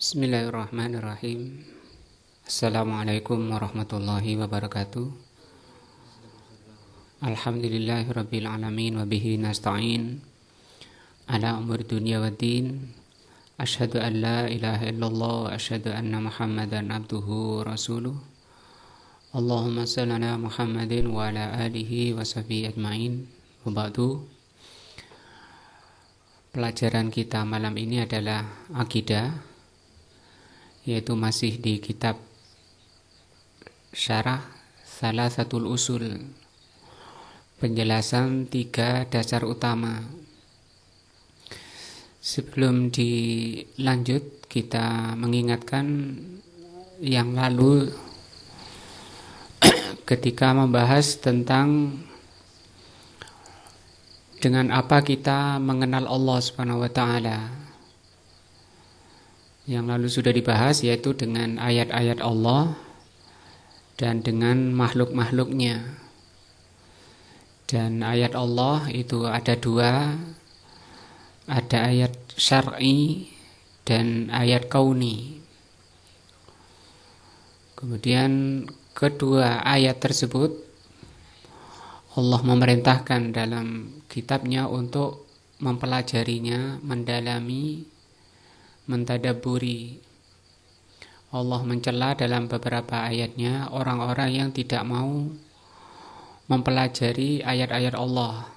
Bismillahirrahmanirrahim. Assalamualaikum warahmatullahi wabarakatuh. Alhamdulillahirabbil alamin wa bihi nasta'in ala umuri dunya waddin. Asyhadu an la ilaha illallah wa asyhadu anna Muhammadan abduhu wa rasuluh. Allahumma shalli ala Muhammadin wa ala alihi wa sahbihi ajmain. Wa ba'du. Pelajaran kita malam ini adalah akidah, yaitu masih di kitab Syarah Salasatul Usul, penjelasan 3 dasar utama. Sebelum dilanjut, kita mengingatkan yang lalu ketika membahas tentang dengan apa kita mengenal Allah Subhanahu wa taala. Yang lalu sudah dibahas, yaitu dengan ayat-ayat Allah dan dengan makhluk-makhluknya. Dan ayat Allah itu ada 2, ada ayat syar'i dan ayat kauni. Kemudian kedua ayat tersebut Allah memerintahkan dalam kitabnya untuk mempelajarinya, mendalami, mentadabburi. Allah mencela dalam beberapa ayatnya orang-orang yang tidak mau mempelajari ayat-ayat Allah,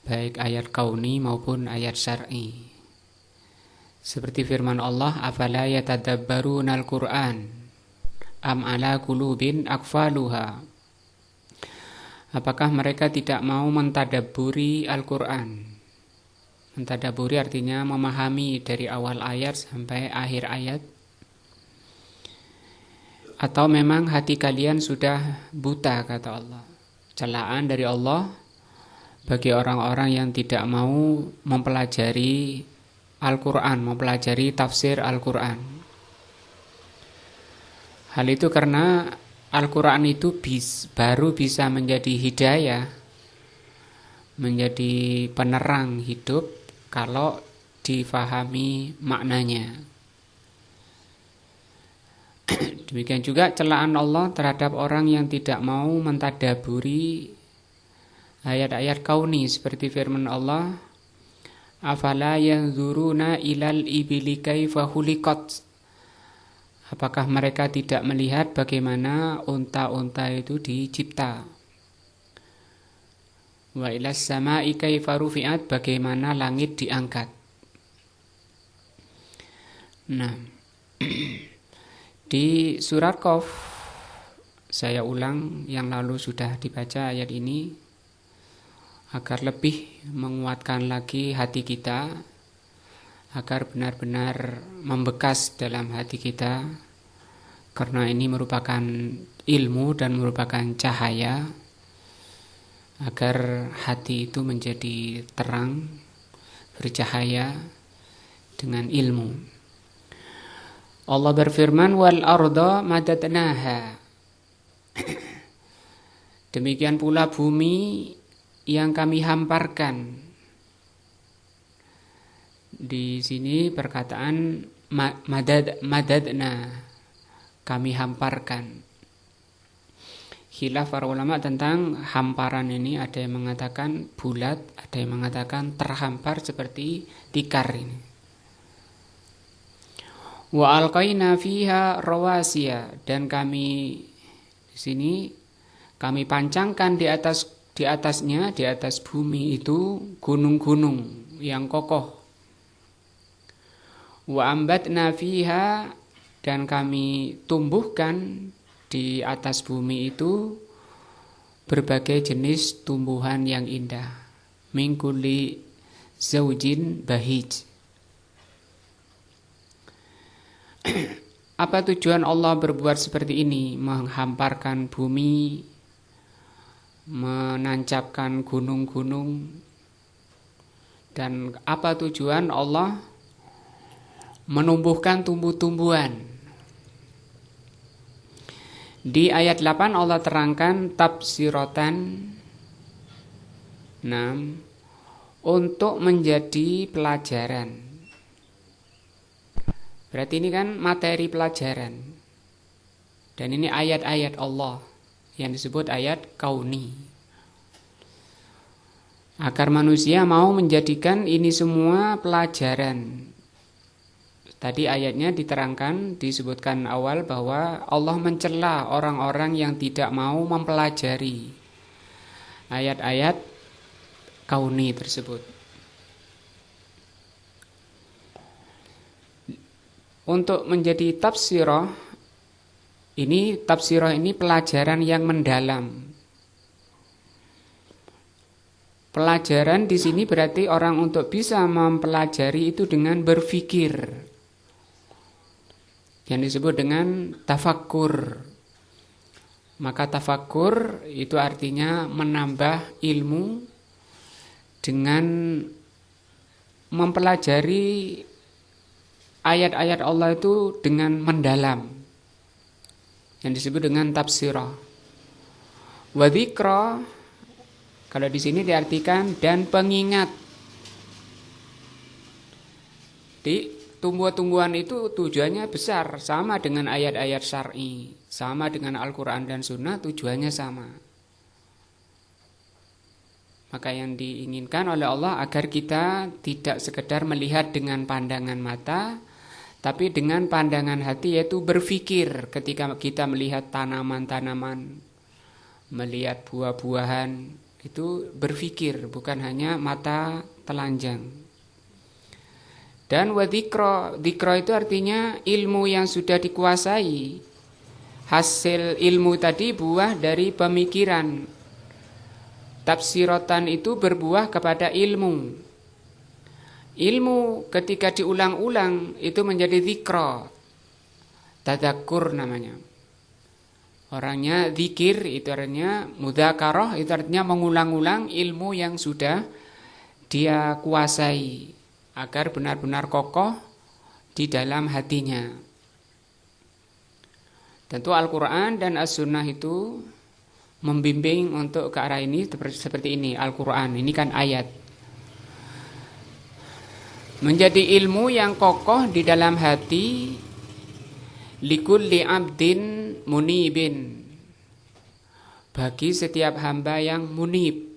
baik ayat kauni maupun ayat syar'i. Seperti firman Allah, afala yatadabbarunal Qur'an am ala qulubin aqfaluha. Apakah mereka tidak mau mentadabburi Al-Qur'an? Mentadabburi artinya memahami dari awal ayat sampai akhir ayat. Atau memang hati kalian sudah buta, kata Allah. Celaan dari Allah bagi orang-orang yang tidak mau mempelajari Al-Quran, mempelajari tafsir Al-Quran. Hal itu karena Al-Quran itu baru bisa menjadi hidayah, menjadi penerang hidup kalau difahami maknanya. Demikian juga celaan Allah terhadap orang yang tidak mau mentadaburi ayat-ayat kauni, seperti firman Allah, afala yanzuruna ilal ibili kaifa khuliqat. Apakah mereka tidak melihat bagaimana unta-unta itu dicipta? Wa ilas sama'i kaifa rufi'at, bagaimana langit diangkat. Nah, di surat Qaf, saya ulang, yang lalu sudah dibaca ayat ini agar lebih menguatkan lagi hati kita, agar benar-benar membekas dalam hati kita, karena ini merupakan ilmu dan merupakan cahaya, agar hati itu menjadi terang, bercahaya dengan ilmu. Allah berfirman, wal arda madadnaha. Demikian pula bumi yang kami hamparkan. Di sini perkataan madadna, kami hamparkan. Khilaf para ulama tentang hamparan ini, ada yang mengatakan bulat, ada yang mengatakan terhampar seperti tikar ini. Wa alqaina fiha rawasiya, dan kami di sini kami pancangkan di atasnya, di atas bumi itu gunung-gunung yang kokoh. Wa ambatna fiha, dan kami tumbuhkan di atas bumi itu berbagai jenis tumbuhan yang indah. Min kulli zaujin bahij. Apa tujuan Allah berbuat seperti ini? Menghamparkan bumi, menancapkan gunung-gunung. Dan apa tujuan Allah menumbuhkan tumbuh-tumbuhan? Di ayat 8 Allah terangkan tafsirotan, untuk menjadi pelajaran. Berarti ini kan materi pelajaran. Dan ini ayat-ayat Allah yang disebut ayat kauni. Agar manusia mau menjadikan ini semua pelajaran. Tadi ayatnya diterangkan, disebutkan awal bahwa Allah mencela orang-orang yang tidak mau mempelajari ayat-ayat kauni tersebut. Untuk menjadi tafsirah, tafsirah ini pelajaran yang mendalam. Pelajaran di sini berarti orang untuk bisa mempelajari itu dengan berpikir, yang disebut dengan tafakkur. Maka tafakkur itu artinya menambah ilmu dengan mempelajari ayat-ayat Allah itu dengan mendalam, yang disebut dengan tafsirah. Wa dzikra, kalau di sini diartikan dan pengingat. Di tumbuh-tumbuhan itu tujuannya besar, sama dengan ayat-ayat syar'i, sama dengan Al-Quran dan Sunnah, tujuannya sama. Maka yang diinginkan oleh Allah agar kita tidak sekedar melihat dengan pandangan mata, tapi dengan pandangan hati, yaitu berpikir ketika kita melihat tanaman-tanaman, melihat buah-buahan, itu berpikir, bukan hanya mata telanjang. Dan wa dzikra, dzikra itu artinya ilmu yang sudah dikuasai. Hasil ilmu tadi buah dari pemikiran. Tafsiratan itu berbuah kepada ilmu. Ilmu ketika diulang-ulang itu menjadi dzikra. Tadzakur namanya. Orangnya zikir itu artinya mudzakarah, itu artinya mengulang-ulang ilmu yang sudah dia kuasai agar benar-benar kokoh di dalam hatinya. Tentu Al-Quran dan As-Sunnah itu membimbing untuk ke arah ini seperti ini. Al-Quran ini kan ayat, menjadi ilmu yang kokoh di dalam hati. Likulli abdin munibin, bagi setiap hamba yang munib.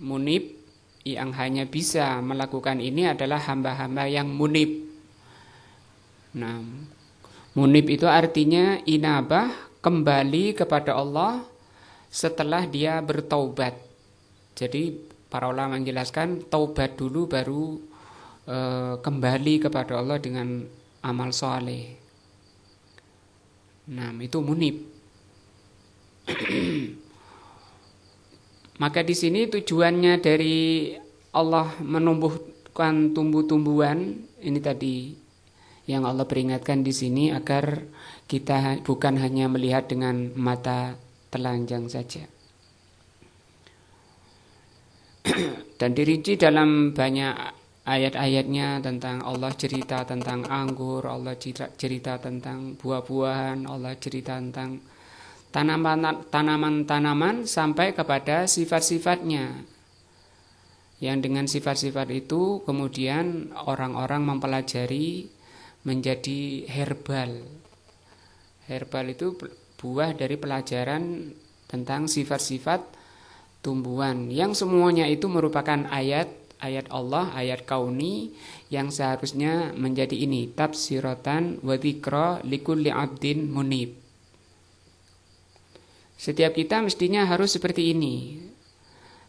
Munib yang hanya bisa melakukan ini adalah hamba-hamba yang munib. Nah, munib itu artinya inabah, kembali kepada Allah setelah dia bertaubat. Jadi para ulama menjelaskan taubat dulu baru kembali kepada Allah dengan amal soleh. Nah, itu munib. Maka di sini tujuannya dari Allah menumbuhkan tumbuh-tumbuhan ini tadi yang Allah peringatkan di sini, agar kita bukan hanya melihat dengan mata telanjang saja. Dan dirinci dalam banyak ayat-ayatnya tentang Allah cerita tentang anggur, Allah cerita tentang buah-buahan, Allah cerita tentang tanaman-tanaman sampai kepada sifat-sifatnya. Yang dengan sifat-sifat itu kemudian orang-orang mempelajari menjadi herbal. Herbal itu buah dari pelajaran tentang sifat-sifat tumbuhan, yang semuanya itu merupakan ayat Allah, ayat kauni yang seharusnya menjadi ini tafsiratan wa dzikra likulli abdin munib. Setiap kita mestinya harus seperti ini,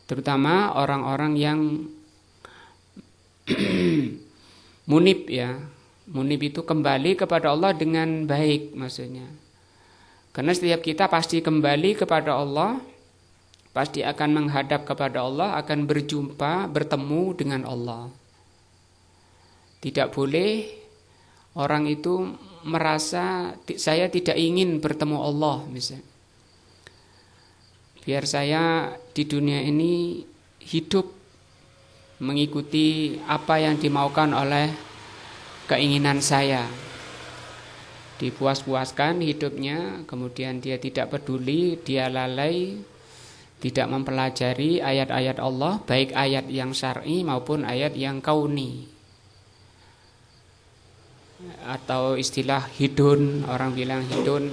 terutama orang-orang yang munib ya. Munib itu kembali kepada Allah dengan baik maksudnya. Karena setiap kita pasti kembali kepada Allah, pasti akan menghadap kepada Allah, akan berjumpa, bertemu dengan Allah. Tidak boleh orang itu merasa saya tidak ingin bertemu Allah misalnya. Biar saya di dunia ini hidup mengikuti apa yang dimaukan oleh keinginan saya. Dipuas-puaskan hidupnya, kemudian dia tidak peduli, dia lalai, tidak mempelajari ayat-ayat Allah, baik ayat yang syar'i maupun ayat yang kauni. atau istilah hidun, orang bilang hidun,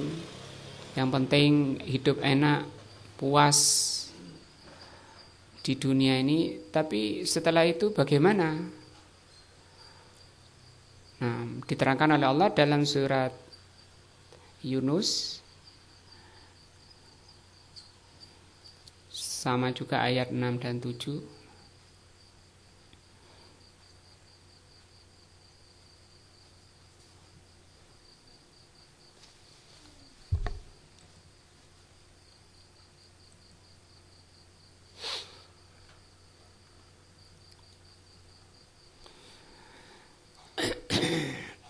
yang penting hidup enak, puas di dunia ini. Tapi setelah itu bagaimana? Nah, diterangkan oleh Allah dalam surat Yunus, sama juga ayat 6 dan 7.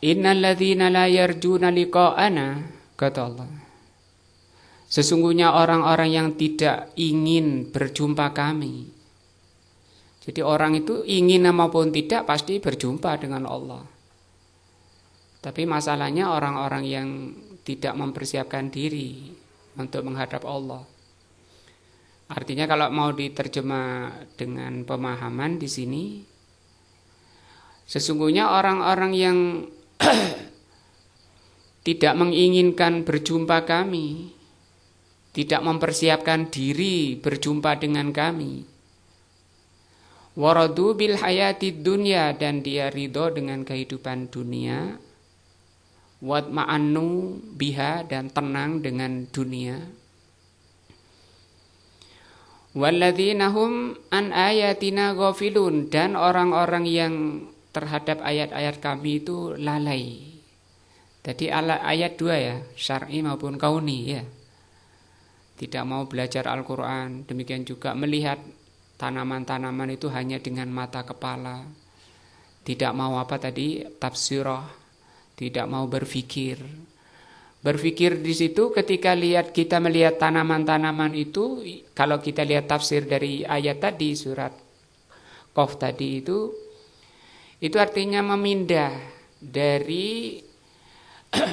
Innalladzina la yarjuna liqa'ana, kata Allah, sesungguhnya orang-orang yang tidak ingin berjumpa kami. Jadi orang itu ingin maupun tidak pasti berjumpa dengan Allah. Tapi masalahnya orang-orang yang tidak mempersiapkan diri untuk menghadap Allah. Artinya kalau mau diterjemah dengan pemahaman di sini, sesungguhnya orang-orang yang tidak menginginkan berjumpa kami, tidak mempersiapkan diri berjumpa dengan kami, waradu bil hayatid dunya, dan dia ridho dengan kehidupan dunia, watma'annu biha, dan tenang dengan dunia, walladzina hum an ayatina ghafilun, dan orang-orang yang terhadap ayat-ayat kami itu lalai. Jadi ayat 2 ya, syar'i maupun kauni ya. Tidak mau belajar Al-Quran, demikian juga melihat tanaman-tanaman itu hanya dengan mata kepala. Tidak mau apa tadi, tafsirah, tidak mau berpikir. Berpikir di situ ketika kita melihat tanaman-tanaman itu, kalau kita lihat tafsir dari ayat tadi, surat Qaf tadi itu artinya memindah dari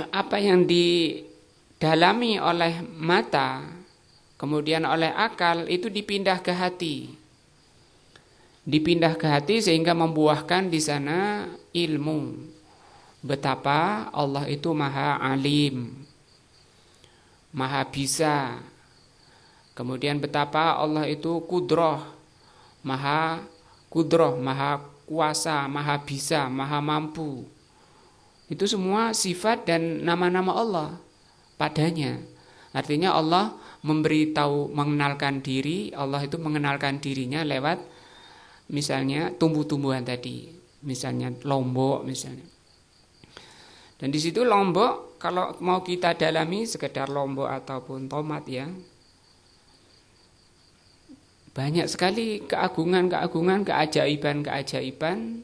apa yang didalami oleh mata, kemudian oleh akal, itu dipindah ke hati. Dipindah ke hati sehingga membuahkan di sana ilmu. Betapa Allah itu maha alim, maha bisa. Kemudian betapa Allah itu kudroh, maha kuasa, maha bisa, maha mampu. Itu semua sifat dan nama-nama Allah padanya. Artinya Allah memberitahu, mengenalkan diri. Allah itu mengenalkan dirinya lewat misalnya tumbuh-tumbuhan tadi, misalnya lombok misalnya. Dan di situ lombok, kalau mau kita dalami sekedar lombok ataupun tomat ya, banyak sekali keagungan-keagungan, keajaiban-keajaiban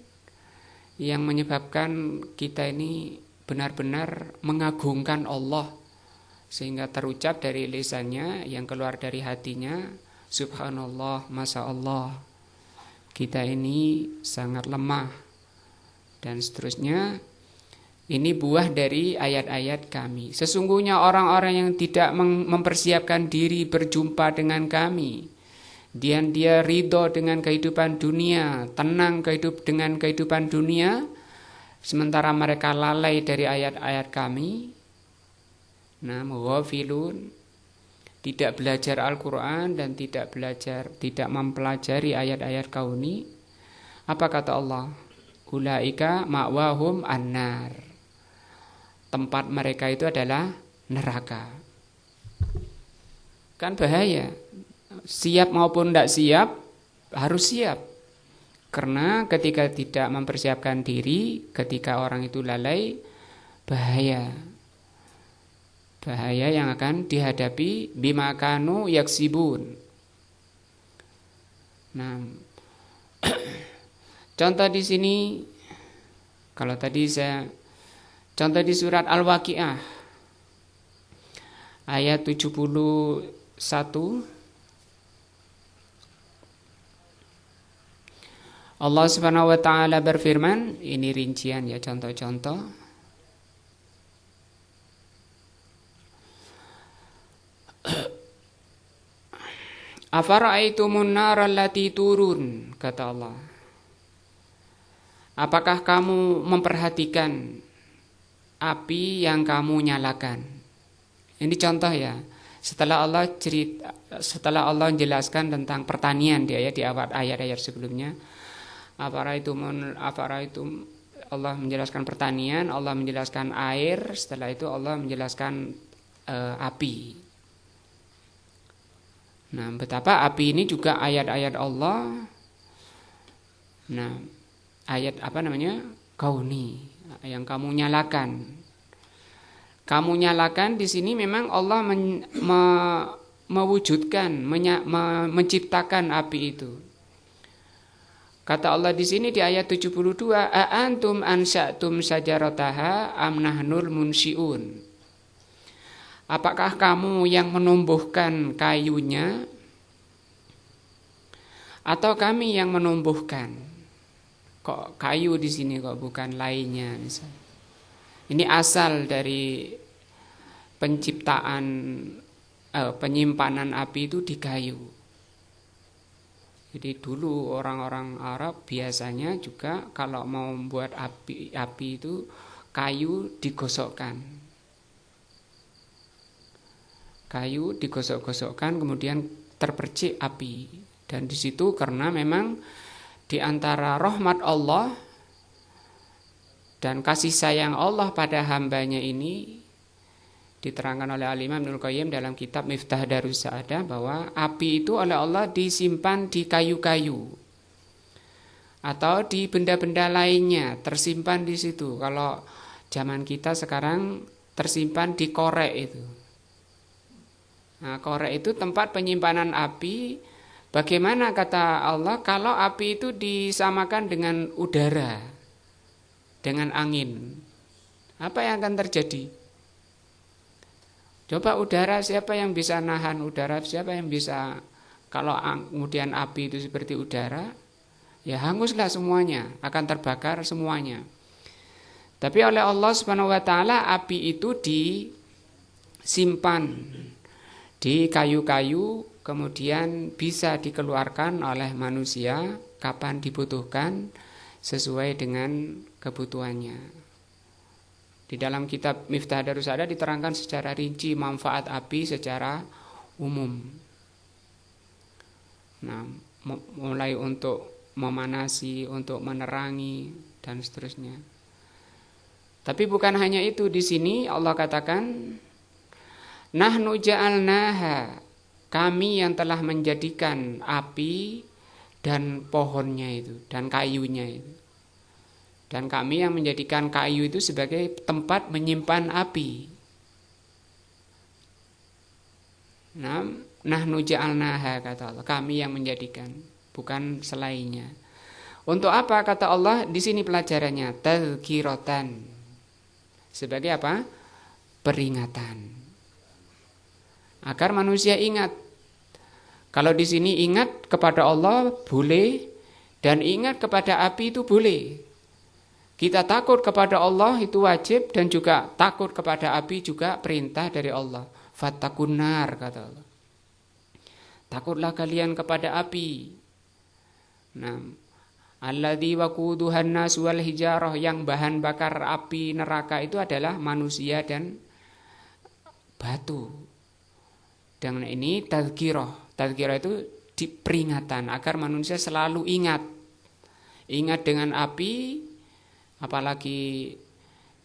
yang menyebabkan kita ini benar-benar mengagungkan Allah, sehingga terucap dari lisannya, yang keluar dari hatinya, subhanallah, masya Allah, kita ini sangat lemah, dan seterusnya. Ini buah dari ayat-ayat kami. Sesungguhnya orang-orang yang tidak mempersiapkan diri berjumpa dengan kami, dia ridho dengan kehidupan dunia, tenang dengan kehidupan dunia, sementara mereka lalai dari ayat-ayat kami. Nah, mughafilun, tidak belajar Al-Quran dan tidak mempelajari ayat-ayat kauni. Apa kata Allah? Ulaika ma'wahum annar. Tempat mereka itu adalah neraka. Kan bahaya. Siap maupun tidak siap, harus siap. Karena ketika tidak mempersiapkan diri, ketika orang itu lalai, bahaya. Bahaya yang akan dihadapi bima kanu yaksibun. Nah, contoh di sini, kalau tadi contoh di surat Al-Waqi'ah ayat 71, Allah Subhanahu wa taala berfirman, ini rincian ya, contoh-contoh. Afara'aitumun nar allati turun, kata Allah. Apakah kamu memperhatikan api yang kamu nyalakan. Ini contoh ya. Setelah Allah menjelaskan tentang pertanian dia ya di awal ayat-ayat sebelumnya. Apa itu Allah menjelaskan pertanian, Allah menjelaskan air, setelah itu Allah menjelaskan api. Nah, betapa api ini juga ayat-ayat Allah. Nah, ayat kauni yang kamu nyalakan. Kamu nyalakan di sini memang Allah mewujudkan, menciptakan api itu. Kata Allah di sini di ayat 72, "A'antum ansa'tum sajarataha am nahnul munsiun?" Apakah kamu yang menumbuhkan kayunya atau kami yang menumbuhkan? Kok kayu di sini kok bukan lainnya misalnya. Ini asal dari penyimpanan api itu di kayu. Jadi dulu orang-orang Arab biasanya juga kalau mau membuat api itu kayu digosokkan. Kayu digosok-gosokkan kemudian terpercik api. Dan di situ karena memang di antara rahmat Allah dan kasih sayang Allah pada hambanya ini diterangkan oleh Al-Imam Ibnul Qayyim dalam kitab Miftah Darus Sa'adah bahwa api itu oleh Allah disimpan di kayu-kayu atau di benda-benda lainnya tersimpan di situ. Kalau zaman kita sekarang tersimpan di korek itu. Nah, korek itu tempat penyimpanan api. Bagaimana kata Allah kalau api itu disamakan dengan udara? Dengan angin, apa yang akan terjadi? Coba udara, siapa yang bisa nahan udara? Siapa yang bisa? Kalau kemudian api itu seperti udara, ya hanguslah semuanya, akan terbakar semuanya. Tapi oleh Allah Subhanahu wa taala api itu disimpan di kayu-kayu, kemudian bisa dikeluarkan oleh manusia kapan dibutuhkan sesuai dengan kebutuhannya. Di dalam kitab Miftah Darus Sa'adah diterangkan secara rinci manfaat api secara umum. Nah, mulai untuk memanasi, untuk menerangi dan seterusnya. Tapi bukan hanya itu, di sini Allah katakan nahnu ja'alnaha, kami yang telah menjadikan api dan pohonnya itu dan kayunya itu. Dan kami yang menjadikan kayu itu sebagai tempat menyimpan api. Nah, nahnu ja'alnaha kata Allah, kami yang menjadikan, bukan selainnya. Untuk apa kata Allah? Di sini pelajarannya tadzkiratan. Sebagai apa? Peringatan. Agar manusia ingat. Kalau di sini ingat kepada Allah boleh, dan ingat kepada api itu boleh. Kita takut kepada Allah itu wajib, dan juga takut kepada api juga perintah dari Allah. Fattakun nar kata Allah. Takutlah kalian kepada api. Nah, alladzi waquduhan nas wal hijarah, yang bahan bakar api neraka itu adalah manusia dan batu. Dan ini tadzkirah. Tadzkirah itu peringatan agar manusia selalu ingat. Ingat dengan api, apalagi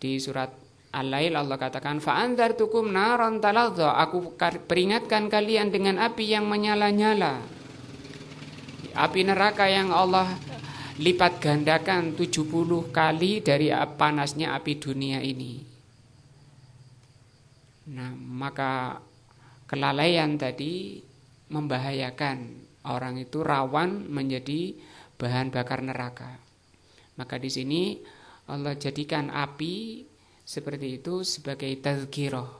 di surat Al-Lail Allah katakan fa'andzartukum naran taladza, aku peringatkan kalian dengan api yang menyala-nyala. Api neraka yang Allah lipat gandakan 70 kali dari panasnya api dunia ini. Nah, maka kelalaian tadi membahayakan, orang itu rawan menjadi bahan bakar neraka. Maka di sini Allah jadikan api seperti itu sebagai tadzkirah.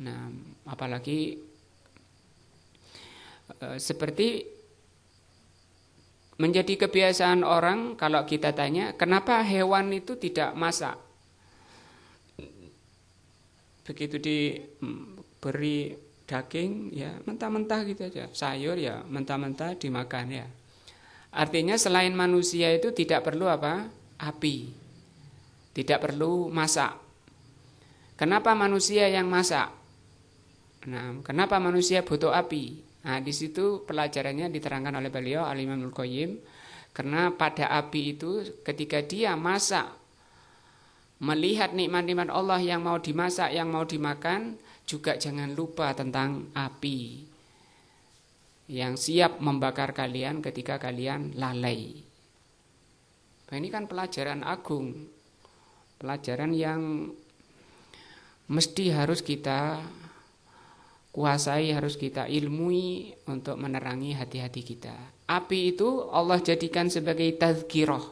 Nah, apalagi seperti menjadi kebiasaan orang kalau kita tanya, kenapa hewan itu tidak masak? Begitu diberi daging ya mentah-mentah gitu aja, sayur ya mentah-mentah dimakan ya. Artinya selain manusia itu tidak perlu apa? Api. tidak perlu masak. Kenapa manusia yang masak? Nah, kenapa manusia butuh api? Nah, di situ pelajarannya diterangkan oleh beliau Al-Imam Ibnul Qayyim. Karena pada api itu ketika dia masak, melihat nikmat-nikmat Allah yang mau dimasak, yang mau dimakan, juga jangan lupa tentang api yang siap membakar kalian ketika kalian lalai. Nah, ini kan pelajaran agung, pelajaran yang mesti harus kita kuasai, harus kita ilmui untuk menerangi hati-hati kita. Api itu Allah jadikan sebagai tazkirah,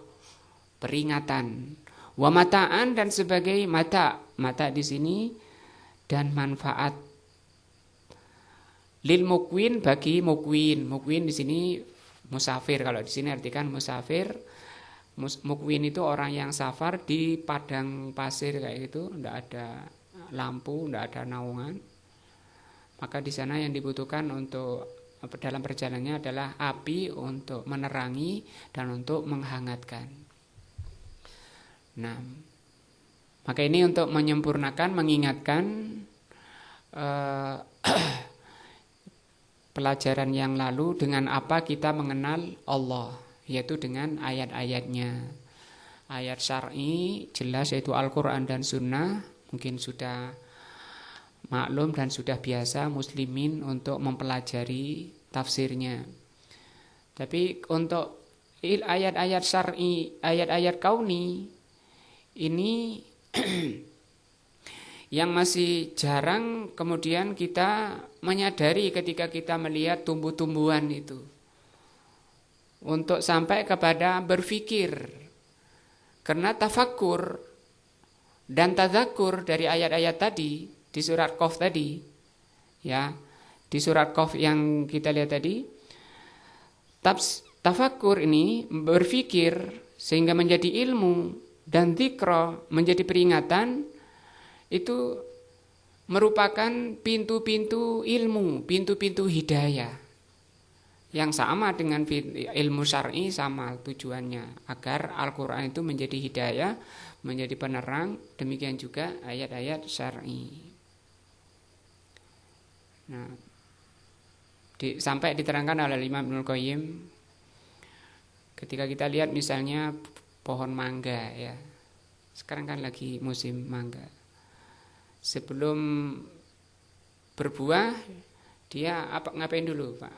peringatan, wa mataan, dan sebagai mata. Mata di sini dan manfaat. Lil mukwin, bagi mukwin. Mukwin di sini musafir. Kalau di sini artikan musafir. Mukwin itu orang yang safar di padang pasir kayak gitu, tidak ada lampu, tidak ada naungan. Maka di sana yang dibutuhkan untuk dalam perjalanannya adalah api untuk menerangi dan untuk menghangatkan. Nah, maka ini untuk menyempurnakan, mengingatkan pelajaran yang lalu dengan apa kita mengenal Allah, yaitu dengan ayat-ayatnya. Ayat syar'i jelas yaitu Al-Quran dan Sunnah, mungkin sudah maklum dan sudah biasa muslimin untuk mempelajari tafsirnya. Tapi untuk ayat-ayat syar'i, ayat-ayat kauni ini yang masih jarang kemudian kita menyadari ketika kita melihat tumbuh-tumbuhan itu. Untuk sampai kepada berfikir. Karena tafakkur dan tadzakur dari ayat-ayat tadi di surat Qaf tadi, ya, di surat Qaf yang kita lihat tadi, tafakkur ini berfikir sehingga menjadi ilmu, dan dzikra menjadi peringatan, itu merupakan pintu-pintu ilmu, pintu-pintu hidayah yang sama dengan ilmu syar'i, sama tujuannya agar Al-Quran itu menjadi hidayah, menjadi penerang. Demikian juga ayat-ayat syar'i. Nah, sampai diterangkan oleh Imam Ibnul Qayyim ketika kita lihat misalnya pohon mangga, ya, sekarang kan lagi musim mangga. Sebelum berbuah dia ngapain dulu, Pak?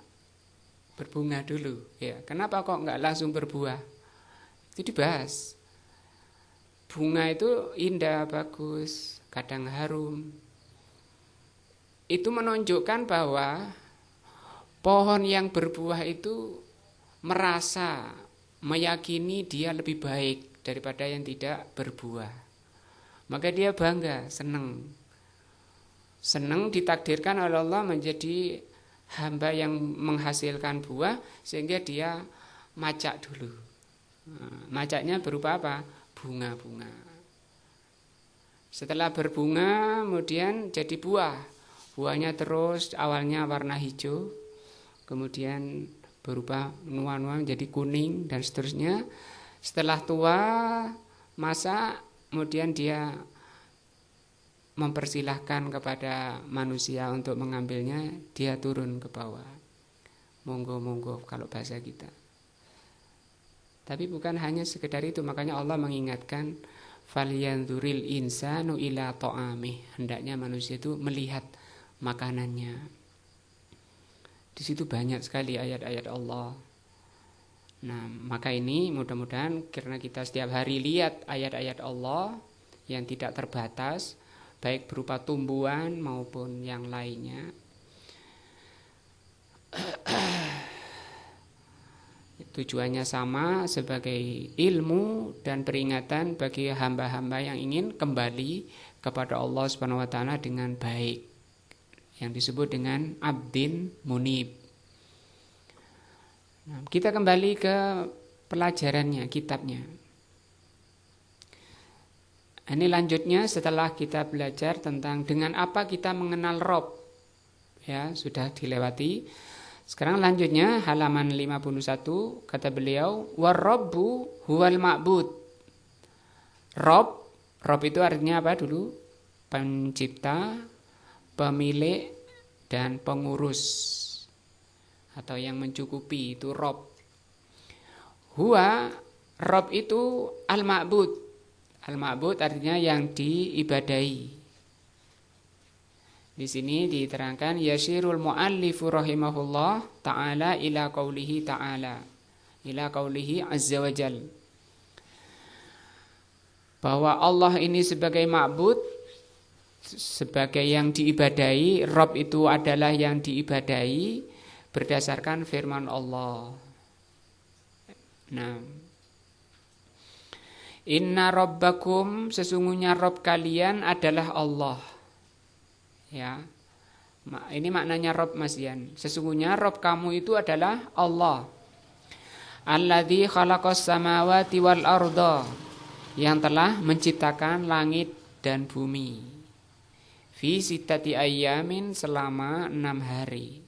Berbunga dulu, ya. Kenapa kok nggak langsung berbuah? Itu dibahas. Bunga itu indah, bagus, kadang harum. Itu menunjukkan bahwa pohon yang berbuah itu merasa, meyakini dia lebih baik daripada yang tidak berbuah. Maka dia bangga, senang. Senang ditakdirkan oleh Allah menjadi hamba yang menghasilkan buah, sehingga dia macak dulu. Macaknya berupa apa? Bunga-bunga. Setelah berbunga kemudian jadi buah. Buahnya terus awalnya warna hijau, kemudian berubah nuan-nuan menjadi kuning dan seterusnya. Setelah tua masa, kemudian dia mempersilahkan kepada manusia untuk mengambilnya, dia turun ke bawah. Monggo-monggo kalau bahasa kita. Tapi bukan hanya sekedar itu, makanya Allah mengingatkan falyanzuril insanu ila ta'amih. Hendaknya manusia itu melihat makanannya. Di situ banyak sekali ayat-ayat Allah. Nah, maka ini mudah-mudahan karena kita setiap hari lihat ayat-ayat Allah yang tidak terbatas, baik berupa tumbuhan maupun yang lainnya, tujuannya sama, sebagai ilmu dan peringatan bagi hamba-hamba yang ingin kembali kepada Allah Subhanahu wa taala dengan baik, yang disebut dengan abdin munib. Nah, kita kembali ke pelajarannya, kitabnya. Ini lanjutnya setelah kita belajar tentang dengan apa kita mengenal Rob. Ya, sudah dilewati. Sekarang lanjutnya halaman 51, kata beliau, "War-Rabbu huwal ma'bud." Rob Rob itu artinya apa dulu? Pencipta, pemilik, dan pengurus, atau yang mencukupi, itu Rob. Huwa, Rob itu al-ma'bud. Al-ma'bud artinya yang diibadahi. Di sini diterangkan yasirul muallifu rahimahullah ta'ala ila qaulihi ta'ala, ila qaulihi azza wa jal, bahwa Allah ini sebagai ma'bud, sebagai yang diibadahi. Rabb itu adalah yang diibadahi berdasarkan firman Allah. Nah, inna rabbakum, sesungguhnya Rabb kalian adalah Allah. Ya, ini maknanya Rabb, Mas Yan. Sesungguhnya Rabb kamu itu adalah Allah. Alladzi khalaqas samawati wal arda, yang telah menciptakan langit dan bumi. Fi sittati ayyamin, selama 6 hari.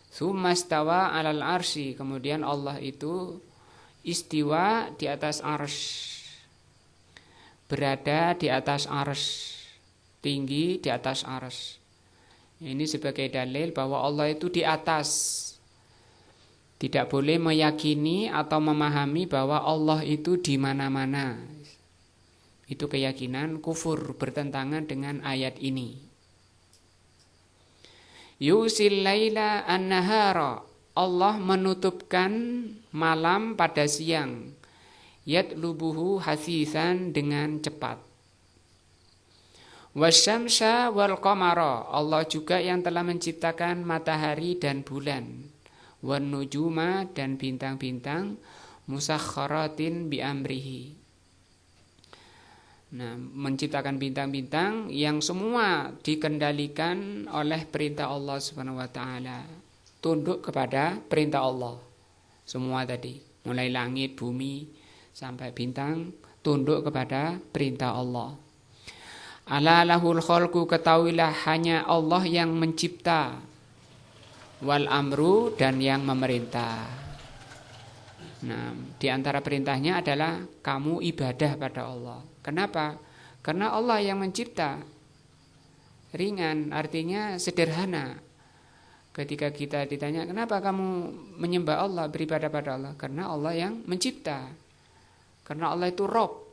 Tsumma stawa 'alal arsy, kemudian Allah itu istiwa di atas arsy, berada di atas arsy, tinggi di atas arsy. Ini sebagai dalil bahwa Allah itu di atas. Tidak boleh meyakini atau memahami bahwa Allah itu di mana-mana. Itu keyakinan kufur, bertentangan dengan ayat ini. Yusil laila an-nahara, Allah menutupkan malam pada siang. Yatlubuhu hasisan, dengan cepat. Wasyamsa wal qamara, Allah juga yang telah menciptakan matahari dan bulan. Wan nujuma, dan bintang-bintang. Musakhkharatin bi amrihi. Nah, menciptakan bintang-bintang yang semua dikendalikan oleh perintah Allah Subhanahu wa taala. Tunduk kepada perintah Allah. Semua tadi, mulai langit, bumi sampai bintang, tunduk kepada perintah Allah. Ala lahul khalqu, ketahuilah hanya Allah yang mencipta, wal amru, dan yang memerintah. Nah, di antara perintahnya adalah kamu ibadah pada Allah. Kenapa? Karena Allah yang mencipta. Ringan, artinya sederhana. Ketika kita ditanya, kenapa kamu menyembah Allah, beribadah pada Allah? Karena Allah yang mencipta. Karena Allah itu Rabb.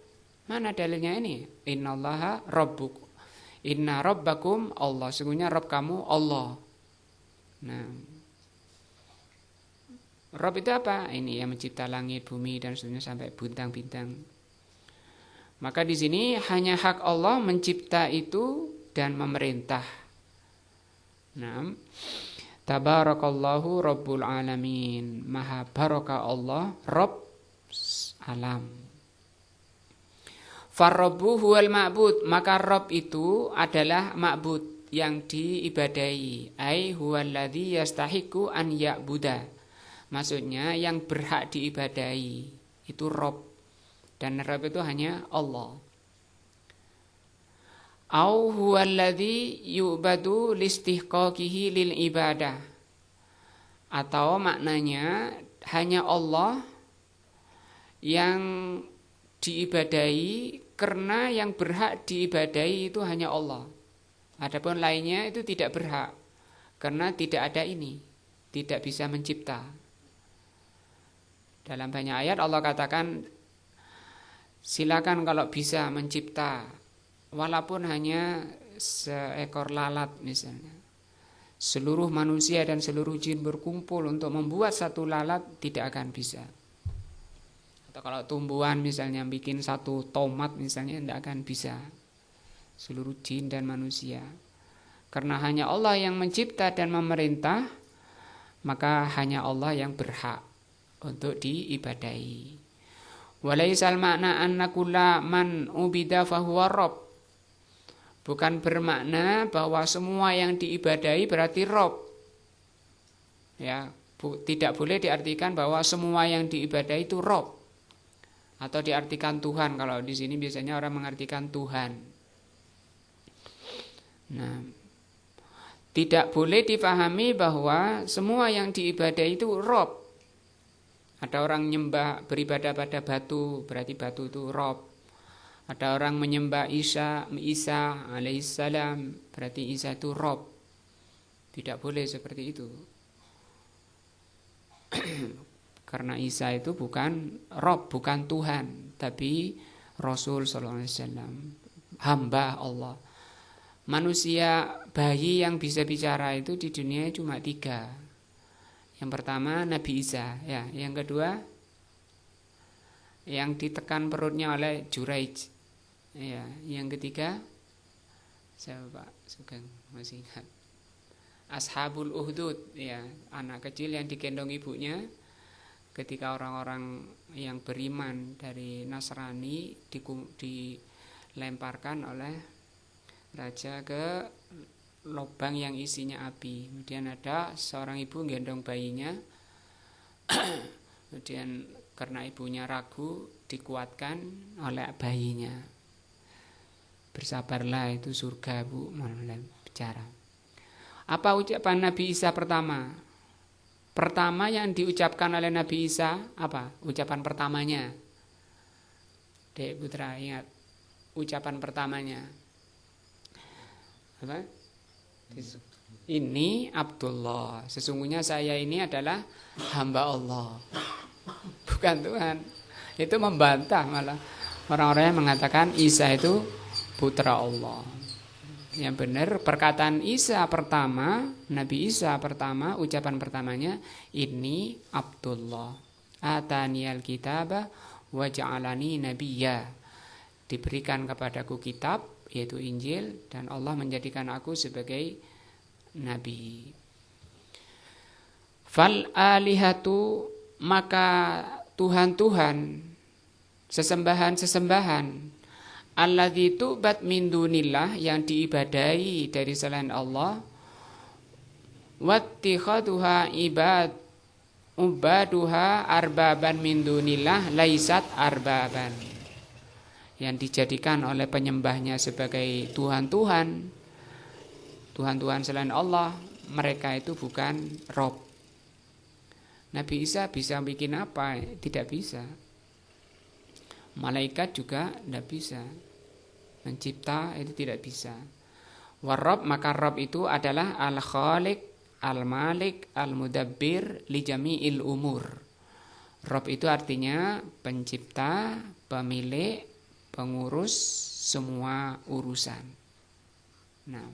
Mana dalilnya ini? Innallaha rabbuk. Inna rabbakum Allah. Sesungguhnya Rabb kamu Allah. Nah, Rabb itu apa? Ini yang mencipta langit, bumi, dan seterusnya sampai bintang-bintang. Maka di sini hanya hak Allah mencipta itu dan memerintah. Nah, tabarakallahu rabbul alamin. Maha barokah Allah, Rabb alam. Farrabbu huwal ma'bud, maka Rabb itu adalah ma'bud, yang diibadahi. Ai huwallazi yastahiqu an ya'buda. Maksudnya yang berhak diibadahi itu Rabb, dan Rabb itu hanya Allah. Au huwallazi yu'badu listihqaqihi lil ibadah, atau maknanya hanya Allah yang diibadahi karena yang berhak diibadahi itu hanya Allah. Adapun lainnya itu tidak berhak, karena tidak ada ini, tidak bisa mencipta. Dalam banyak ayat Allah katakan, silakan kalau bisa mencipta, walaupun hanya seekor lalat misalnya. Seluruh manusia dan seluruh jin berkumpul untuk membuat satu lalat, tidak akan bisa. Atau kalau tumbuhan misalnya bikin satu tomat misalnya, tidak akan bisa. Seluruh jin dan manusia. Karena hanya Allah yang mencipta dan memerintah, maka hanya Allah yang berhak untuk diibadahi. Walaisal makna anna kulla man ubida fahuwa Rabb. Bukan bermakna bahwa semua yang diibadahi berarti Rabb. Ya, tidak boleh diartikan bahwa semua yang diibadahi itu Rabb. Atau diartikan Tuhan. Kalau di sini biasanya orang mengartikan Tuhan. Nah, tidak boleh dipahami bahwa semua yang diibadahi itu Rabb. Ada orang nyembah, beribadah pada batu, berarti batu itu Rabb. Ada orang menyembah Isa alaihissalam, berarti Isa itu Rob. Tidak boleh seperti itu. Karena Isa itu bukan Rob, bukan Tuhan, tapi Rasul sallallahu alaihi wasallam, hamba Allah. Manusia bayi yang bisa bicara itu di dunia cuma 3. Yang pertama Nabi Isa, ya. Yang kedua yang ditekan perutnya oleh Juraij, ya. Yang ketiga siapa Pak Sugeng masih ingat? Ashabul Uhdud, ya, anak kecil yang digendong ibunya ketika orang-orang yang beriman dari Nasrani dilemparkan oleh raja ke lubang yang isinya api. Kemudian ada seorang ibu gendong bayinya. Kemudian karena ibunya ragu, dikuatkan oleh bayinya. Bersabarlah, itu surga, Bu, mulai bicara. Apa ucapan Nabi Isa pertama? Pertama yang diucapkan oleh Nabi Isa apa? Ucapan pertamanya. Dek Putra, ingat ucapan pertamanya. Apa? Ini Abdullah. Sesungguhnya saya ini adalah hamba Allah, bukan Tuhan. Itu membantah malah orang-orang yang mengatakan Isa itu putra Allah. Yang benar perkataan Isa pertama, Nabi Isa pertama, ucapan pertamanya ini Abdullah. Ataniyal kitaba wa ja'alani nabiyya. Diberikan kepadaku kitab, yaitu Injil, dan Allah menjadikan aku sebagai nabi. Fal alihatu, maka Tuhan-Tuhan, sesembahan-sesembahan, alladzi tu'bad min dunillah, yang diibadahi dari selain Allah, wattikhaduha ubaduha arbaban min dunillah laisat arbaban, yang dijadikan oleh penyembahnya sebagai Tuhan-Tuhan selain Allah, mereka itu bukan Rob. Nabi Isa bisa bikin apa? Tidak bisa. Malaikat juga tidak bisa. Mencipta itu tidak bisa. Warab, maka Rob itu adalah al-khaliq, al-malik, al-mudabbir li jami'il umur. Rob itu artinya pencipta, pemilik, pengurus semua urusan. Nah,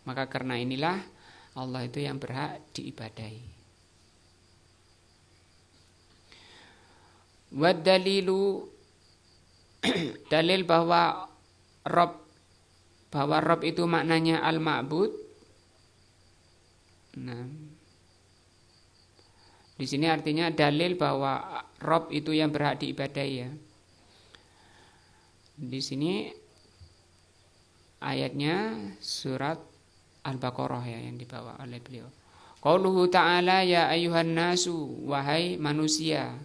maka karena inilah Allah itu yang berhak diibadahi. Wadalilu, dalil bahwa Rob itu maknanya al-ma'bud. Nah, di sini artinya dalil bahwa Rob itu yang berhak diibadahi, ya. Di sini ayatnya surat Al-Baqarah, ya, yang dibawa oleh beliau. Qauluhu ta'ala ya ayyuhan nasu, wahai manusia,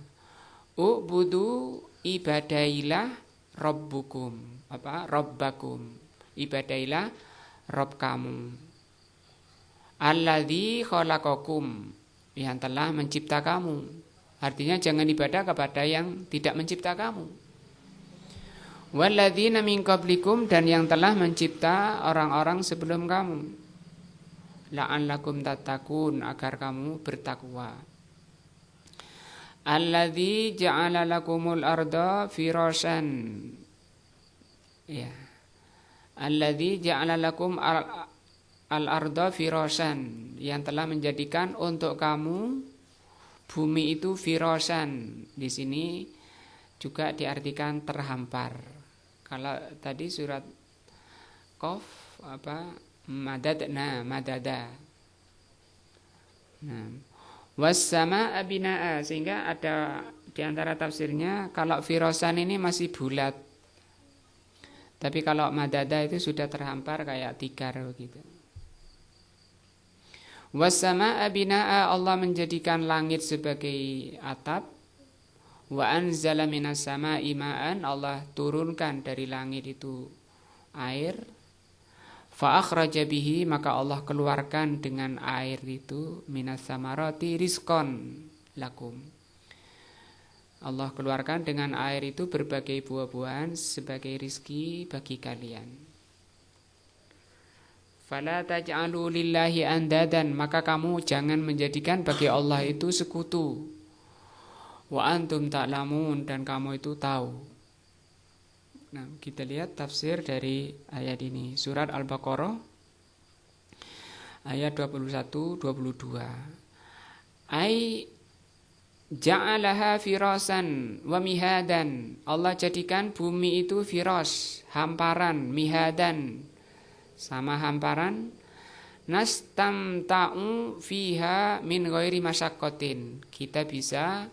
ubudu, ibadailah rabbukum, rabbakum, ibadailah Rabb kamu, alladzi khalaqakum, yang telah mencipta kamu. Artinya jangan ibadah kepada yang tidak mencipta kamu. Walladzina min qablikum, dan yang telah mencipta orang-orang sebelum kamu, la'allakum tattaqun, agar kamu bertakwa. Alladzi ja'ala lakumul arda firasyan, ya. Alladzi ja'ala lakum al-arda firasyan, yang telah menjadikan untuk kamu bumi itu firasyan. Di sini juga diartikan terhampar. Kalau tadi surat Qaf madada. Nah, was-samaa binaa, sehingga ada di antara tafsirnya kalau firasan ini masih bulat. Tapi kalau madada itu sudah terhampar kayak tikar begitu. Was-samaa binaa, Allah menjadikan langit sebagai atap. Wa anzala minas samaa'i ma'an, Allah turunkan dari langit itu air. Fa akhraja bihi, maka Allah keluarkan dengan air itu minas samarati rizqan lakum, Allah keluarkan dengan air itu berbagai buah-buahan sebagai rizki bagi kalian. Fala taj'alu lillahi andadan, maka kamu jangan menjadikan bagi Allah itu sekutu. Wa antum ta'lamun, dan kamu itu tahu. Nah, kita lihat tafsir dari ayat ini. Surat Al-Baqarah ayat 21-22. Ai ja'alaha firasan wa mihadan. Allah jadikan bumi itu firas, hamparan, mihadan, sama hamparan. Nastamta'u fiha min ghairi masyaqqatin. Kita bisa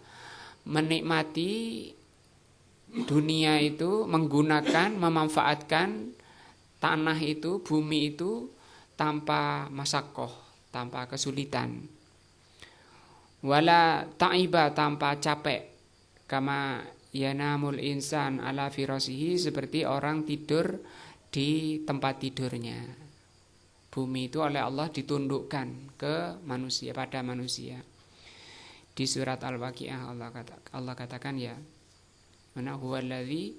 menikmati dunia itu, menggunakan, memanfaatkan tanah itu, bumi itu tanpa masyaqqah, tanpa kesulitan. Wala ta'iba, tanpa capek. Kama yanamul insan ala firasihi, seperti orang tidur di tempat tidurnya. Bumi itu oleh Allah ditundukkan ke manusia, pada manusia. Di surat Al-Waqiah Allah katakan ya, mana huwallazi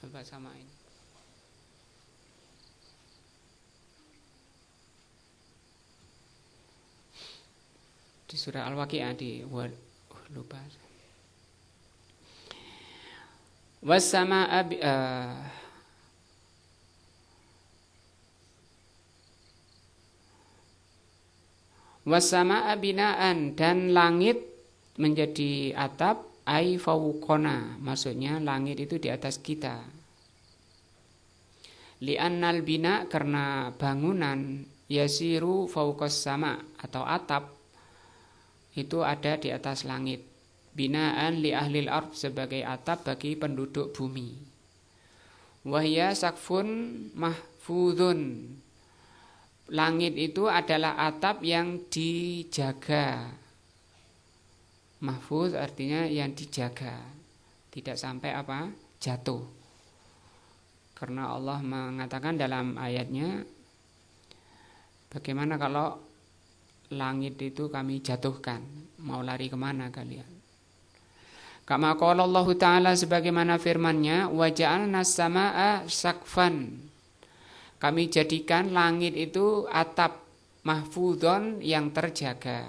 apa sama ini di surah Al-Waqiah lupa. Wassama'a Wasama'a binaan, dan langit menjadi atap, ai fawqona, maksudnya langit itu di atas kita. Li'annal bina, karena bangunan, yasiru fawqas sama, atau atap itu ada di atas langit. Binaan li ahlil ard, sebagai atap bagi penduduk bumi. Wahya sakfun mahfudun, langit itu adalah atap yang dijaga. Mahfuz artinya yang dijaga, tidak sampai jatuh. Karena Allah mengatakan dalam ayatnya, bagaimana kalau langit itu kami jatuhkan, mau lari kemana kalian? Kama qala Allah Ta'ala, sebagaimana firman-Nya, wa ja'alna as-samaa'a sakfan, kami jadikan langit itu atap, mahfudhon, yang terjaga.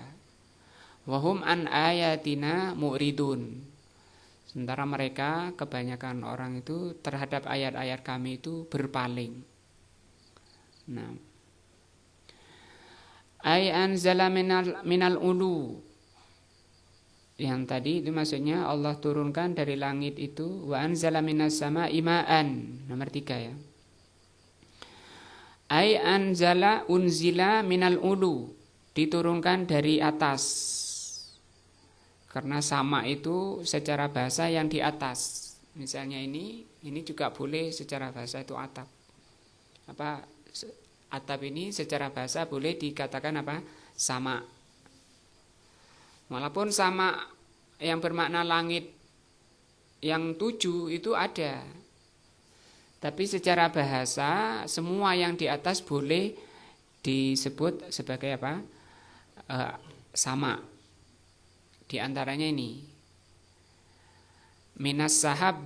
Wahum an ayatina mu'ridun, sementara mereka, kebanyakan orang itu, terhadap ayat-ayat kami itu berpaling. Nah, ay anzala minal ulu, yang tadi itu maksudnya Allah turunkan dari langit itu, wa anzala minas sama'i ma'an, nomor 3 ya. Ai anzala unzila minal ulu, diturunkan dari atas. Karena sama itu secara bahasa yang di atas. Misalnya ini juga boleh secara bahasa itu atap. Atap ini secara bahasa boleh dikatakan sama. Walaupun sama yang bermakna langit yang 7 itu ada, tapi secara bahasa semua yang di atas boleh disebut sebagai sama. Di antaranya ini minas sahab,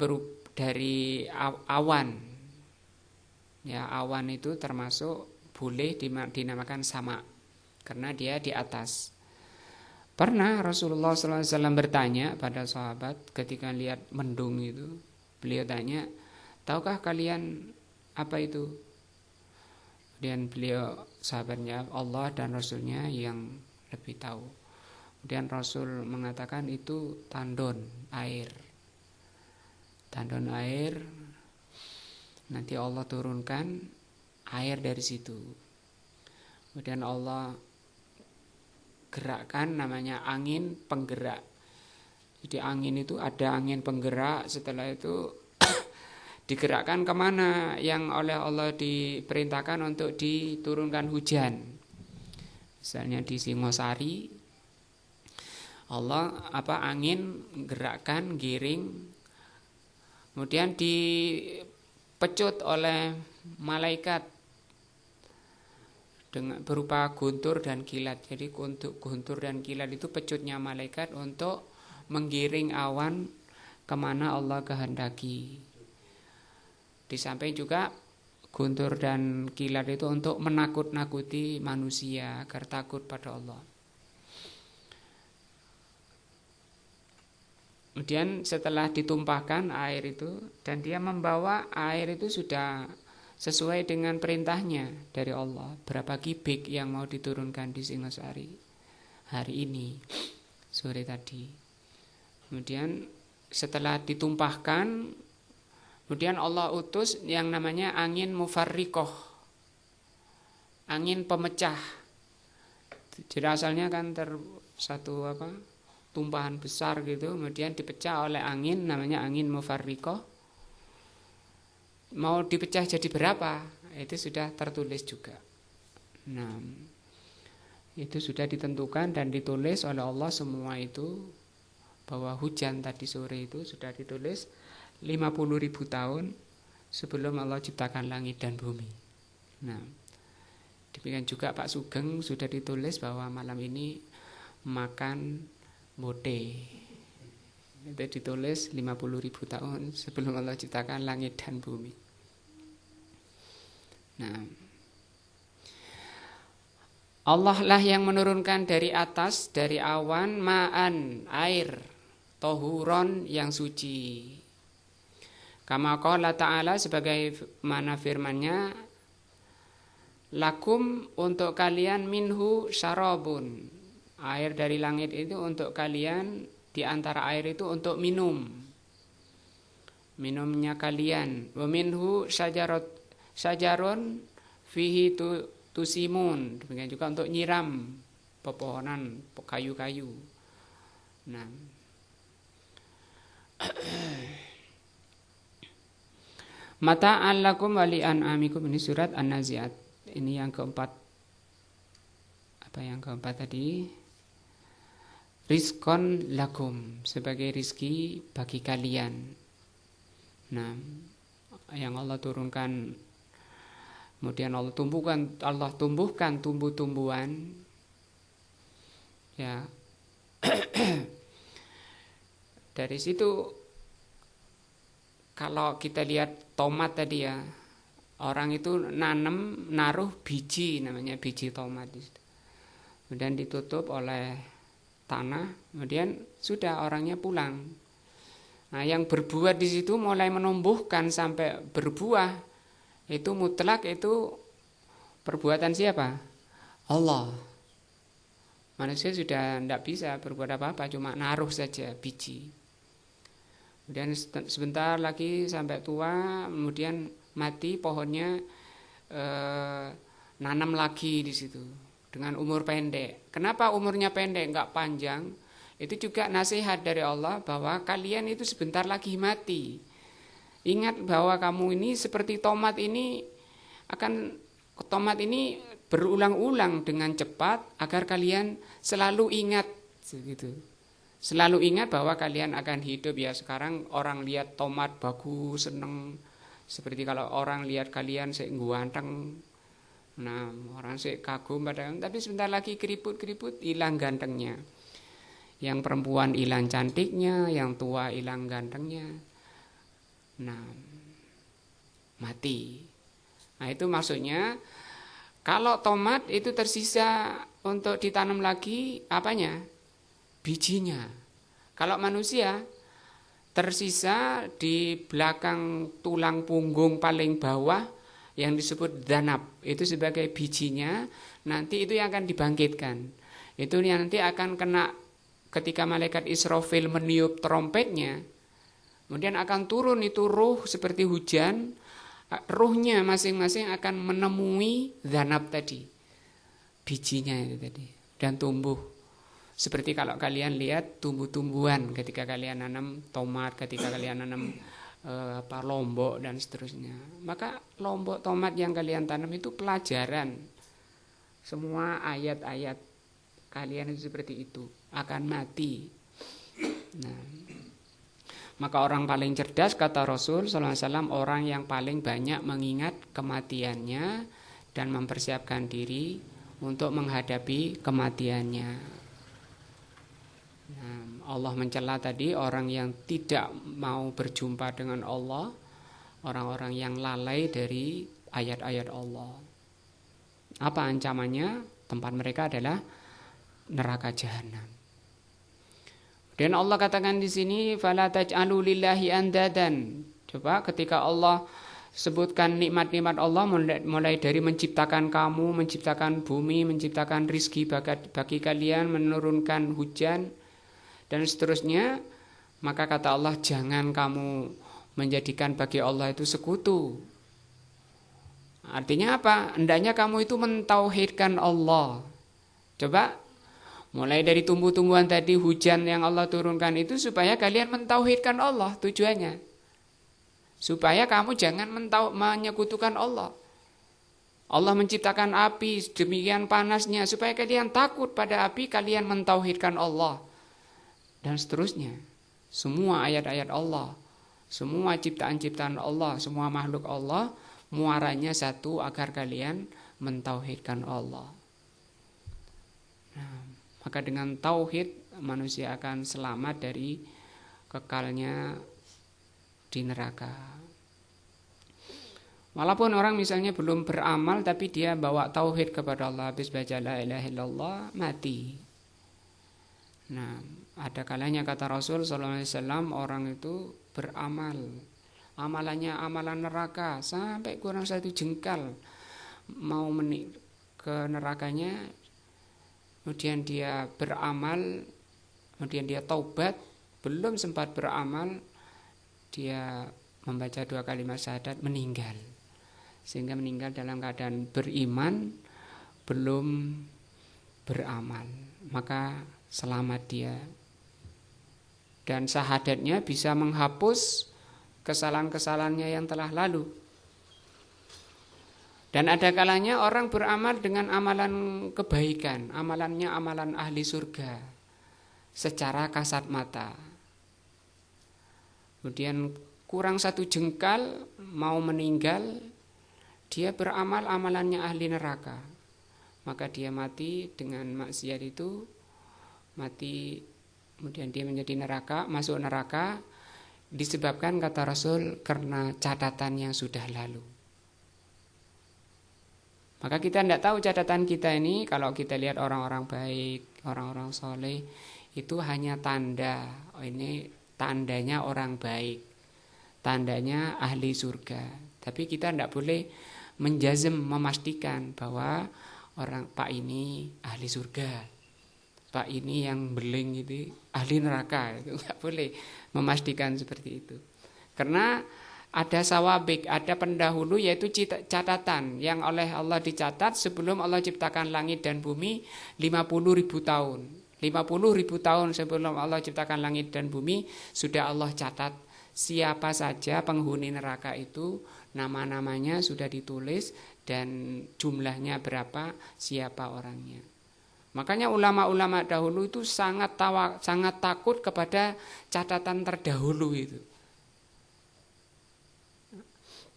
dari awan. Ya, awan itu termasuk boleh dinamakan sama karena dia di atas. Pernah Rasulullah SAW bertanya pada sahabat ketika lihat mendung itu, beliau tanya, tahukah kalian apa itu? Kemudian beliau, sahabatnya, Allah dan Rasulnya yang lebih tahu. Kemudian Rasul mengatakan itu tandon air. Tandon air, nanti Allah turunkan air dari situ. Kemudian Allah gerakkan, namanya angin penggerak. Jadi angin itu ada angin penggerak, setelah itu digerakkan kemana yang oleh Allah diperintahkan untuk diturunkan hujan. Misalnya di Singosari, Allah angin gerakkan, giring, kemudian dipecut oleh malaikat dengan berupa guntur dan kilat. Jadi untuk guntur dan kilat itu pecutnya malaikat untuk menggiring awan kemana Allah kehendaki. Di samping juga guntur dan kilat itu untuk menakut-nakuti manusia agar takut pada Allah. Kemudian setelah ditumpahkan air itu, dan dia membawa air itu sudah sesuai dengan perintahnya dari Allah, berapa kubik yang mau diturunkan di Singosari hari ini, sore tadi. Kemudian setelah ditumpahkan, kemudian Allah utus yang namanya angin mufarrikoh, angin pemecah. Jadi asalnya kan satu tumpahan besar gitu, kemudian dipecah oleh angin, namanya angin mufarrikoh. Mau dipecah jadi berapa? Itu sudah tertulis juga. Nah, itu sudah ditentukan dan ditulis oleh Allah semua itu, bahwa hujan tadi sore itu sudah ditulis 50.000 tahun sebelum Allah ciptakan langit dan bumi. Nah, demikian juga Pak Sugeng sudah ditulis bahwa malam ini makan bote. Itu ditulis 50.000 tahun sebelum Allah ciptakan langit dan bumi. Nah, Allah lah yang menurunkan dari atas, dari awan, ma'an, air, tohuron yang suci. Kama qala ta'ala, sebagai mana firman-Nya, lakum, untuk kalian, minhu syarabun, air dari langit itu untuk kalian, di antara air itu untuk minumnya kalian. Wa minhu syajarun fihi tusimun, demikian juga untuk nyiram pepohonan, kayu-kayu. Nah, mata'an lakum wa li'an'amikum, ini surat An-Nazi'at. Ini yang keempat. Apa yang keempat tadi? Rizkon lakum, sebagai rizki bagi kalian. Nah, yang Allah turunkan, kemudian Allah tumbuhkan tumbuh-tumbuhan, ya. Dari situ, kalau kita lihat tomat tadi ya, orang itu naruh biji, namanya biji tomat, kemudian ditutup oleh tanah, kemudian sudah orangnya pulang. Nah, yang berbuah di situ mulai menumbuhkan sampai berbuah, itu mutlak itu perbuatan siapa? Allah. Manusia sudah tidak bisa berbuat apa-apa, cuma naruh saja biji. Kemudian sebentar lagi sampai tua, kemudian mati pohonnya, nanam lagi di situ dengan umur pendek. Kenapa umurnya pendek, enggak panjang? Itu juga nasihat dari Allah bahwa kalian itu sebentar lagi mati. Ingat bahwa kamu ini seperti tomat ini berulang-ulang dengan cepat agar kalian selalu ingat gitu. Selalu ingat bahwa kalian akan hidup ya. Sekarang orang lihat tomat bagus, seneng. Seperti kalau orang lihat kalian ganteng. Nah, orang kagum padahal, tapi sebentar lagi keriput-keriput hilang gantengnya. Yang perempuan hilang cantiknya, yang tua hilang gantengnya. Nah, mati. Nah, itu maksudnya kalau tomat itu tersisa untuk ditanam lagi apanya? Bijinya. Kalau manusia tersisa di belakang tulang punggung paling bawah yang disebut danab, itu sebagai bijinya, nanti itu yang akan dibangkitkan. Itu yang nanti akan kena ketika malaikat Israfil meniup trompetnya, kemudian akan turun itu ruh seperti hujan, ruhnya masing-masing akan menemui danab tadi, bijinya itu tadi, dan tumbuh. Seperti kalau kalian lihat tumbuh-tumbuhan ketika kalian nanam tomat, ketika kalian nanam lombok dan seterusnya. Maka lombok tomat yang kalian tanam itu pelajaran. Semua ayat-ayat kalian itu seperti itu, akan mati. Nah, maka orang paling cerdas, kata Rasul sallallahu alaihi wasallam, orang yang paling banyak mengingat kematiannya dan mempersiapkan diri untuk menghadapi kematiannya. Nah, Allah mencela tadi orang yang tidak mau berjumpa dengan Allah, orang-orang yang lalai dari ayat-ayat Allah. Apa ancamannya? Tempat mereka adalah neraka jahanam. Dan Allah katakan di sini, fala taj'alu lillahi andadan. Coba ketika Allah sebutkan nikmat-nikmat Allah, mulai dari menciptakan kamu, menciptakan bumi, menciptakan rizki bagi kalian, menurunkan hujan, dan seterusnya, maka kata Allah, jangan kamu menjadikan bagi Allah itu sekutu. Artinya apa? Hendaknya kamu itu mentauhidkan Allah. Coba, mulai dari tumbuh-tumbuhan tadi, hujan yang Allah turunkan itu supaya kalian mentauhidkan Allah tujuannya. Supaya kamu jangan menyekutukan Allah. Allah menciptakan api demikian panasnya supaya kalian takut pada api, kalian mentauhidkan Allah. Dan seterusnya. Semua ayat-ayat Allah, semua ciptaan-ciptaan Allah, semua makhluk Allah, muaranya satu, agar kalian mentauhidkan Allah. Nah, maka dengan tauhid manusia akan selamat dari kekalnya di neraka. Walaupun orang misalnya belum beramal tapi dia bawa tauhid kepada Allah, habis baca la ilaha illallah, mati. Nah, ada kalanya kata Rasul SAW, orang itu beramal, amalannya amalan neraka sampai kurang satu jengkal, mau ke nerakanya, kemudian dia beramal, kemudian dia taubat, belum sempat beramal, dia membaca 2 kalimat syahadat, meninggal. Sehingga meninggal dalam keadaan beriman, belum beramal. Maka selamat dia. Dan syahadatnya bisa menghapus kesalahan-kesalahannya yang telah lalu. Dan ada kalanya orang beramal dengan amalan kebaikan, amalannya amalan ahli surga, secara kasat mata. Kemudian kurang satu jengkal, mau meninggal, dia beramal amalannya ahli neraka. Maka dia mati dengan maksiat itu, mati, kemudian dia menjadi neraka, masuk neraka, disebabkan kata Rasul karena catatan yang sudah lalu. Maka kita tidak tahu catatan kita ini. Kalau kita lihat orang-orang baik, orang-orang soleh, itu hanya tanda. Oh, ini tandanya orang baik, tandanya ahli surga. Tapi kita tidak boleh menjazm, memastikan bahwa orang Pak ini ahli surga, Pak ini yang beling itu ahli neraka. Itu tidak boleh memastikan seperti itu. Karena ada sawabik, ada pendahulu, yaitu catatan yang oleh Allah dicatat sebelum Allah ciptakan langit dan bumi 50.000 tahun. 50.000 tahun sebelum Allah ciptakan langit dan bumi sudah Allah catat siapa saja penghuni neraka itu, nama-namanya sudah ditulis dan jumlahnya berapa, siapa orangnya. Makanya ulama-ulama dahulu itu sangat takut kepada catatan terdahulu itu.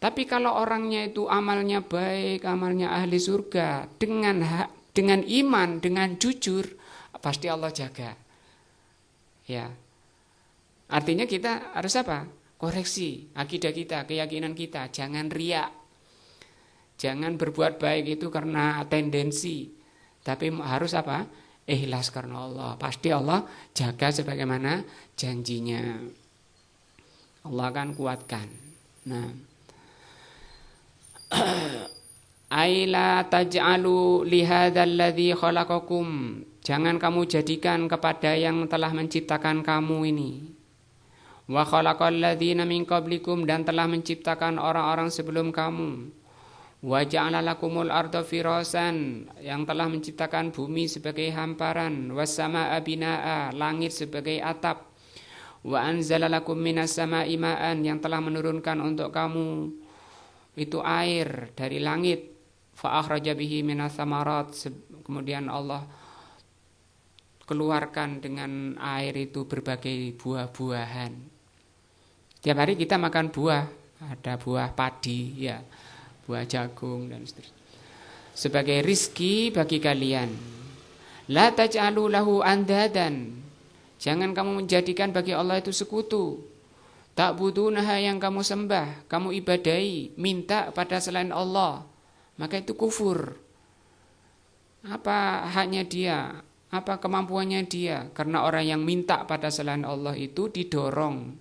Tapi kalau orangnya itu amalnya baik, amalnya ahli surga, dengan iman, dengan jujur, pasti Allah jaga. Ya. Artinya kita harus apa? Koreksi akidah kita, keyakinan kita, jangan riak. Jangan berbuat baik itu karena tendensi, tapi harus apa? Ikhlas karena Allah. Pasti Allah jaga sebagaimana janjinya. Allah akan kuatkan. Nah, aila taj'alu lihadzal ladzi khalaqakum, jangan kamu jadikan kepada yang telah menciptakan kamu ini. Wa khalaqal ladzina min qablikum, dan telah menciptakan orang-orang sebelum kamu. Wa ja'ala lakumul arda firasan, yang telah menciptakan bumi sebagai hamparan. Was samaa'a binaa'a, langit sebagai atap. Wa anzala lakum minas samaa'i ma'an, yang telah menurunkan untuk kamu itu air dari langit. Fa akhraja bihi minas samarat, kemudian Allah keluarkan dengan air itu berbagai buah-buahan. Tiap hari kita makan buah, ada buah padi, ya, buah jagung dan seterusnya. sebagai rizki bagi kalian. La taj'alu lahu andadan, jangan kamu menjadikan bagi Allah itu sekutu. Ta'budunaha, yang kamu sembah, kamu ibadahi, minta pada selain Allah, maka itu kufur. Apa haknya dia? Apa kemampuannya dia? Karena orang yang minta pada selain Allah itu didorong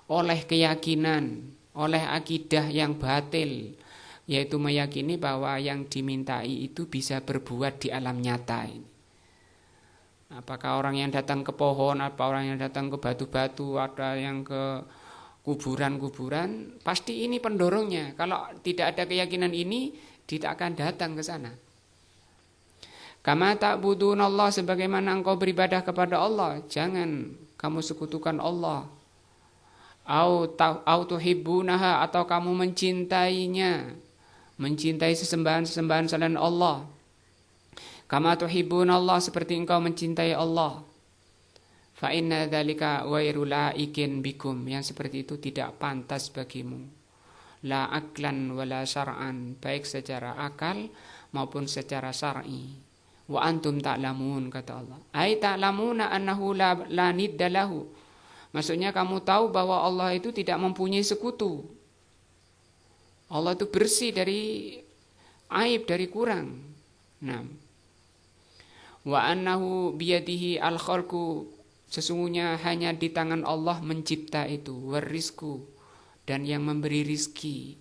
oleh keyakinan, oleh akidah yang batil, yaitu meyakini bahwa yang dimintai itu bisa berbuat di alam nyata ini. Apakah orang yang datang ke pohon, apa orang yang datang ke batu-batu, ada yang ke kuburan-kuburan, pasti ini pendorongnya. Kalau tidak ada keyakinan ini, tidak akan datang ke sana. Kama ta'budunallah, sebagaimana engkau beribadah kepada Allah, jangan kamu sekutukan Allah. Au tuhibbunaha, atau kamu mencintainya, mencintai sesembahan-sesembahan selain Allah. Kama tuhibbunallah, seperti engkau mencintai Allah. Fa inna dzalika ghairu laikin bikum, yang seperti itu tidak pantas bagimu. La aklan wala syar'an, baik secara akal maupun secara syar'i. Wa antum ta'lamun, kata Allah. Ai ta'lamuna annahu la nidda lahu. Maksudnya kamu tahu bahwa Allah itu tidak mempunyai sekutu. Allah itu bersih dari aib, dari kurang. Nah, wa annahu biyadihi al-khalqu, sesungguhnya hanya di tangan Allah mencipta itu, warizku, dan yang memberi rizki.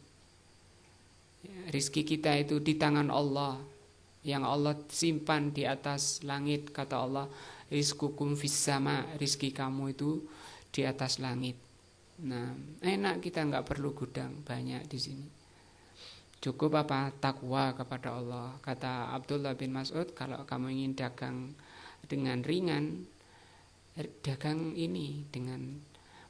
Rizki kita itu di tangan Allah, yang Allah simpan di atas langit. Kata Allah, rizqukum fis sama, rizki kamu itu di atas langit. Nah, enak, kita nggak perlu gudang banyak di sini. Cukup apa? Takwa kepada Allah. Kata Abdullah bin Mas'ud, kalau kamu ingin dagang dengan ringan, dagang ini dengan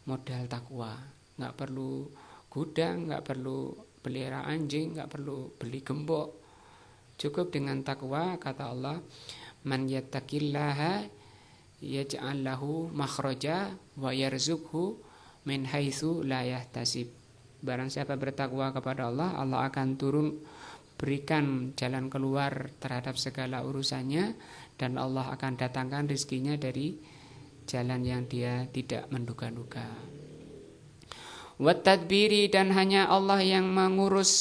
modal takwa. Nggak perlu gudang, nggak perlu pelihara anjing, nggak perlu beli gembok. Cukup dengan takwa. Kata Allah, man yattaqillaha yaj'al lahu makhraja wa yarzuqhu min haitsu la yahtasib. Barang siapa bertakwa kepada Allah, Allah akan turun berikan jalan keluar terhadap segala urusannya, dan Allah akan datangkan rizkinya dari jalan yang dia tidak menduga-duga. Wat tadbiri, dan hanya Allah yang mengurus.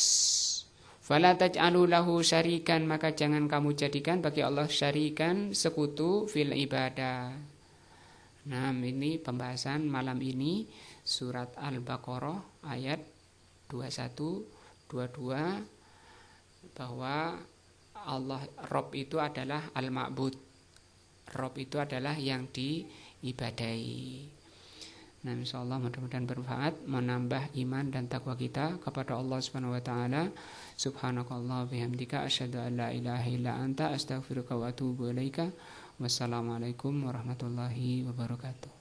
Fala taj'alu lahu syarikan, maka jangan kamu jadikan bagi Allah syarikan, sekutu, fil ibadah. Nah, ini pembahasan malam ini surat Al-Baqarah ayat 21, 22, bahwa Allah Rabb itu adalah Al-Ma'bud. Rabb itu adalah yang diibadahi. Nah, insyaallah mudah-mudahan bermanfaat, menambah iman dan takwa kita kepada Allah Subhanahu wa taala. Subhanakallah bihamdika asyhadu an la ilaha illa anta astaghfiruka wa atubu ilaika. Wassalamualaikum warahmatullahi wabarakatuh.